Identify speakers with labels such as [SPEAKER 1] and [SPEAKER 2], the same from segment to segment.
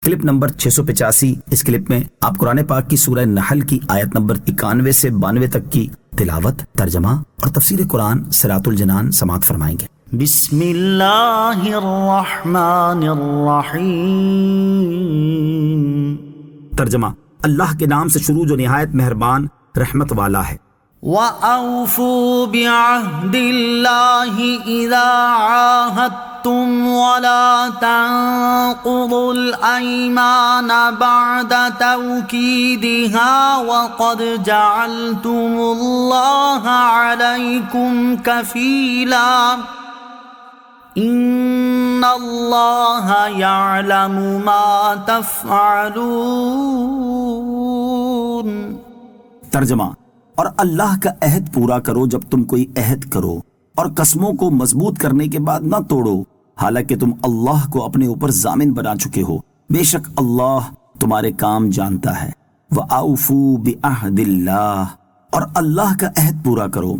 [SPEAKER 1] Clip number 685۔ اس clip میں آپ قرآن پاک کی سورہ نحل کی آیت نمبر 91 سے 92 تک کی تلاوت، ترجمہ اور تفسیر قرآن صراط الجنان سماعت فرمائیں گے۔
[SPEAKER 2] بسم اللہ الرحمن الرحیم۔
[SPEAKER 1] ترجمہ: اللہ کے نام سے شروع جو نہایت مہربان رحمت والا ہے۔
[SPEAKER 2] وَأَوْفُوا بِعَهْدِ اللَّهِ إِذَا عَاهَدتُّمْ وَلَا تَنقُضُوا الْأَيْمَانَ بَعْدَ تَوْكِيدِهَا وَقَدْ جَعَلْتُمُ اللَّهَ عَلَيْكُمْ كَفِيلًا إِنَّ اللَّهَ يَعْلَمُ مَا تَفْعَلُونَ۔
[SPEAKER 1] ترجمہ: اور اللہ کا عہد پورا کرو جب تم کوئی عہد کرو، اور قسموں کو مضبوط کرنے کے بعد نہ توڑو، حالانکہ تم اللہ کو اپنے اوپر ضامن بنا چکے ہو، بے شک اللہ تمہارے کام جانتا ہے۔ وَأَوْفُوا بِعَهْدِ اللَّهِ، اور اللہ کا عہد پورا کرو۔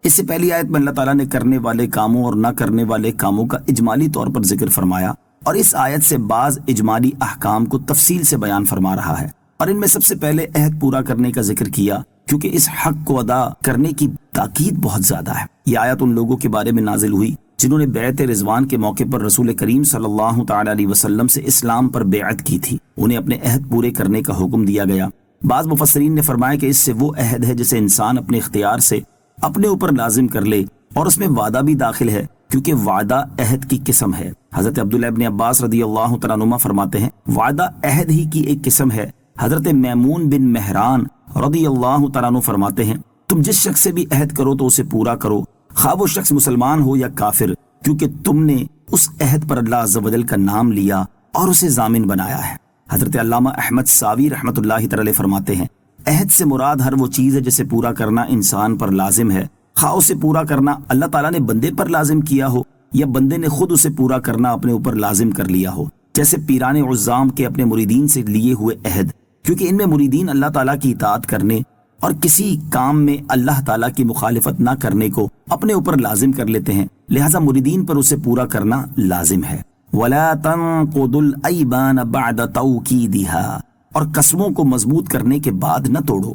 [SPEAKER 1] اس سے پہلی آیت میں اللہ تعالیٰ نے کرنے والے کاموں اور نہ کرنے والے کاموں کا اجمالی طور پر ذکر فرمایا، اور اس آیت سے بعض اجمالی احکام کو تفصیل سے بیان فرما رہا ہے، اور ان میں سب سے پہلے عہد پورا کرنے کا ذکر کیا، کیونکہ اس حق کو ادا کرنے کی تاکید بہت زیادہ ہے۔ یہ آیت ان لوگوں کے بارے میں نازل ہوئی جنہوں نے بیعت رضوان کے موقع پر رسول کریم صلی اللہ تعالی علیہ وسلم سے اسلام پر بیعت کی تھی۔ انہیں اپنے عہد پورے کرنے کا حکم دیا گیا۔ بعض مفسرین نے فرمایا کہ اس سے وہ عہد ہے جسے انسان اپنے اختیار سے اپنے اوپر لازم کر لے، اور اس میں وعدہ بھی داخل ہے، کیونکہ وعدہ عہد کی قسم ہے۔ حضرت عبداللہ ابن عباس رضی اللہ تعالیٰ عنہما فرماتے ہیں، وعدہ عہد ہی کی ایک قسم ہے۔ حضرت میمون بن مہران رضی اللہ تعالیٰ عنہ فرماتے ہیں، تم جس شخص سے بھی عہد کرو تو اسے پورا کرو، خواہ وہ شخص مسلمان ہو یا کافر، کیونکہ تم نے اس عہد پر اللہ عز و جل کا نام لیا اور اسے ضامن بنایا ہے۔ حضرت علامہ احمد ساوی رحمۃ اللہ تعالی فرماتے ہیں، عہد سے مراد ہر وہ چیز ہے جسے پورا کرنا انسان پر لازم ہے، خواہ اسے پورا کرنا اللہ تعالیٰ نے بندے پر لازم کیا ہو یا بندے نے خود اسے پورا کرنا اپنے اوپر لازم کر لیا ہو، جیسے پیران عزام کے اپنے مریدین سے لیے ہوئے عہد، کیونکہ ان میں مریدین اللہ تعالیٰ کی اطاعت کرنے اور کسی کام میں اللہ تعالیٰ کی مخالفت نہ کرنے کو اپنے اوپر لازم کر لیتے ہیں، لہٰذا مریدین پر اسے پورا کرنا لازم ہے۔ وَلَا تَنقُضُوا الْأَيْمَانَ بَعْدَ تَوْكِيدِهَا، اور قسموں کو مضبوط کرنے کے بعد نہ توڑو۔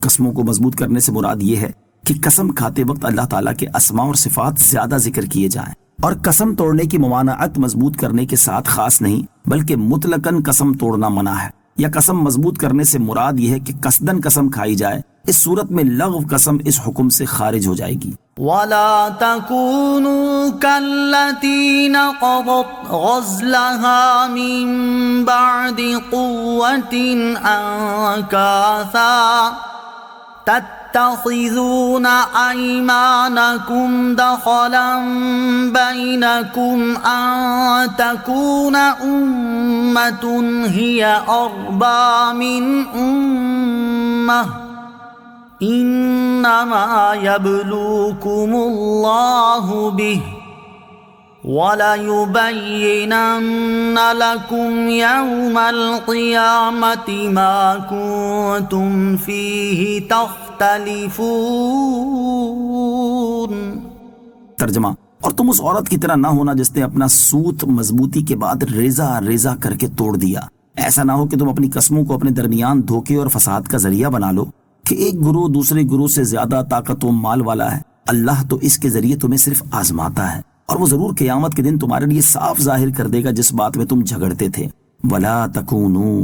[SPEAKER 1] قسموں کو مضبوط کرنے سے مراد یہ ہے کہ قسم کھاتے وقت اللہ تعالیٰ کے اسماء اور صفات زیادہ ذکر کیے جائیں، اور قسم توڑنے کی ممانعت مضبوط کرنے کے ساتھ خاص نہیں بلکہ مطلقاً قسم توڑنا منع ہے، یا قسم مضبوط کرنے سے مراد یہ ہے کہ قصداً قسم کھائی جائے، اس صورت میں لغو قسم اس حکم سے خارج ہو جائے گی۔
[SPEAKER 2] وَلَا تَكُونُوا كَالَّتِي نَقَضَتْ غَزْلَهَا مِن بَعْدِ قُوَّةٍ أَنكَاثًا تَتَّخِذُونَ أَيْمَانَكُمْ دَخَلًا بَيْنَكُمْ أَن تَكُونَ أُمَّةٌ هِيَ أَرْبَىٰ مِنْ أُمَّةٍ إِنَّمَا يَبْلُوكُمُ اللَّهُ بِهِ وَلَيُبَيِّنَنَّ لَكُمْ يَوْمَ الْقِيَامَةِ مَا كُنتُمْ فِيهِ تَخْتَلِفُونَ۔
[SPEAKER 1] ترجمہ: اور تم اس عورت کی طرح نہ ہونا جس نے اپنا سوت مضبوطی کے بعد ریزہ ریزہ کر کے توڑ دیا۔ ایسا نہ ہو کہ تم اپنی قسموں کو اپنے درمیان دھوکے اور فساد کا ذریعہ بنا لو کہ ایک گروہ دوسرے گروہ سے زیادہ طاقت و مال والا ہے۔ اللہ تو اس کے ذریعے تمہیں صرف آزماتا ہے، اور وہ ضرور قیامت کے دن تمہارے لیے صاف ظاہر کر دے گا جس بات میں تم جھگڑتے تھے۔ وَلَا تَكُونُوا،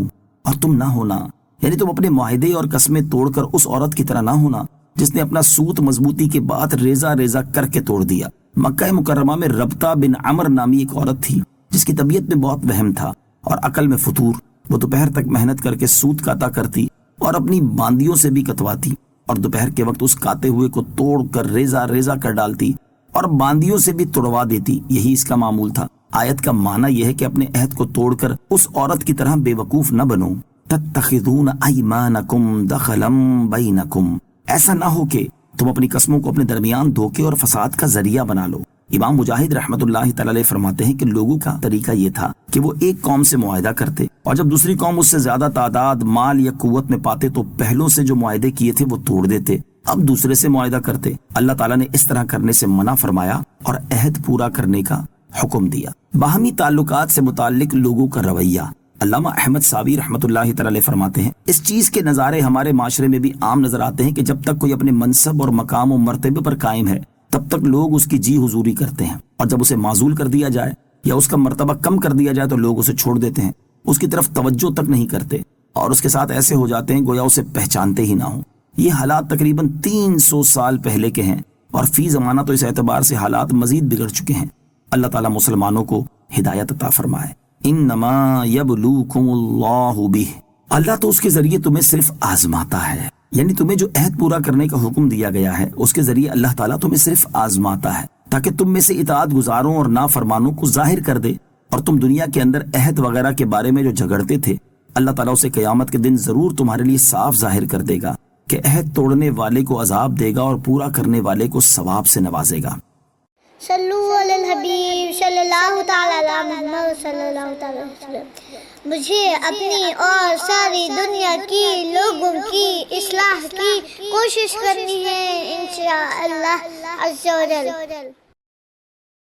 [SPEAKER 1] اور تم نہ ہونا، یعنی تم اپنے معاہدے اور قسمیں توڑ کر اس عورت کی طرح نہ ہونا جس نے اپنا سوت مضبوطی کے بعد ریزہ ریزہ کر کے توڑ دیا۔ مکہ مکرمہ میں ربطہ بن عمر نامی ایک عورت تھی جس کی طبیعت میں بہت وہم تھا اور عقل میں فطور۔ وہ دوپہر تک محنت کر کے سوت کاتا کرتی اور اپنی باندیوں سے بھی کتواتی، اور دوپہر کے وقت اس کاتے ہوئے کو توڑ کر ریزہ ریزہ کر ڈالتی اور باندیوں سے بھی توڑوا دیتی۔ یہی اس کا معمول تھا۔ آیت کا معنی یہ ہے کہ اپنے عہد کو توڑ کر اس عورت کی طرح بے وقوف نہ بنو۔ تَتَّخِذُونَ أَيْمَانَكُمْ دَخَلًا بَيْنَكُمْ، ایسا نہ ہو کہ تم اپنی قسموں کو اپنے درمیان دھوکے اور فساد کا ذریعہ بنا لو۔ امام مجاہد رحمۃ اللہ تعالی علیہ فرماتے ہیں کہ لوگوں کا طریقہ یہ تھا کہ وہ ایک قوم سے معاہدہ کرتے، اور جب دوسری قوم اس سے زیادہ تعداد، مال یا قوت میں پاتے تو پہلوں سے جو معاہدے کیے تھے وہ توڑ دیتے، اب دوسرے سے معاہدہ کرتے۔ اللہ تعالیٰ نے اس طرح کرنے سے منع فرمایا اور عہد پورا کرنے کا حکم دیا۔ باہمی تعلقات سے متعلق لوگوں کا رویہ علامہ احمد ساوی رحمۃ اللہ تعالی علیہ فرماتے ہیں اس چیز کے نظارے ہمارے معاشرے میں بھی عام نظر آتے ہیں کہ جب تک کوئی اپنے منصب اور مقام و مرتبے پر قائم ہے تب تک لوگ اس کی جی حضوری کرتے ہیں، اور جب اسے معزول کر دیا جائے یا اس کا مرتبہ کم کر دیا جائے تو لوگ اسے چھوڑ دیتے ہیں، اس کی طرف توجہ تک نہیں کرتے اور اس کے ساتھ ایسے ہو جاتے ہیں گویا اسے پہچانتے ہی نہ ہوں۔ یہ حالات تقریباً 300 سال پہلے کے ہیں، اور فی زمانہ تو اس اعتبار سے حالات مزید بگڑ چکے ہیں۔ اللہ تعالیٰ مسلمانوں کو ہدایت عطا فرمائے۔ انما یبلوکم اللہ بہ، اللہ تو اس کے ذریعے تمہیں صرف آزماتا ہے، یعنی تمہیں جو عہد پورا کرنے کا حکم دیا گیا ہے اس کے ذریعے اللہ تعالیٰ تمہیں صرف آزماتا ہے تاکہ تم میں سے اطاعت گزاروں اور نافرمانوں کو ظاہر کر دے، اور تم دنیا کے اندر عہد وغیرہ کے بارے میں جو جھگڑتے تھے اللہ تعالیٰ اسے قیامت کے دن ضرور تمہارے لیے صاف ظاہر کر دے گا کہ عہد توڑنے والے کو عذاب دے گا اور پورا کرنے والے کو ثواب سے نوازے گا۔
[SPEAKER 3] صلو علی الحبیب صلی اللہ تعالی علی محمد صلی اللہ تعالی علیہ وسلم۔ مجھے اپنی اور ساری دنیا کی لوگوں کی اصلاح کی کوشش کرنی ہے انشاءاللہ عز و جل۔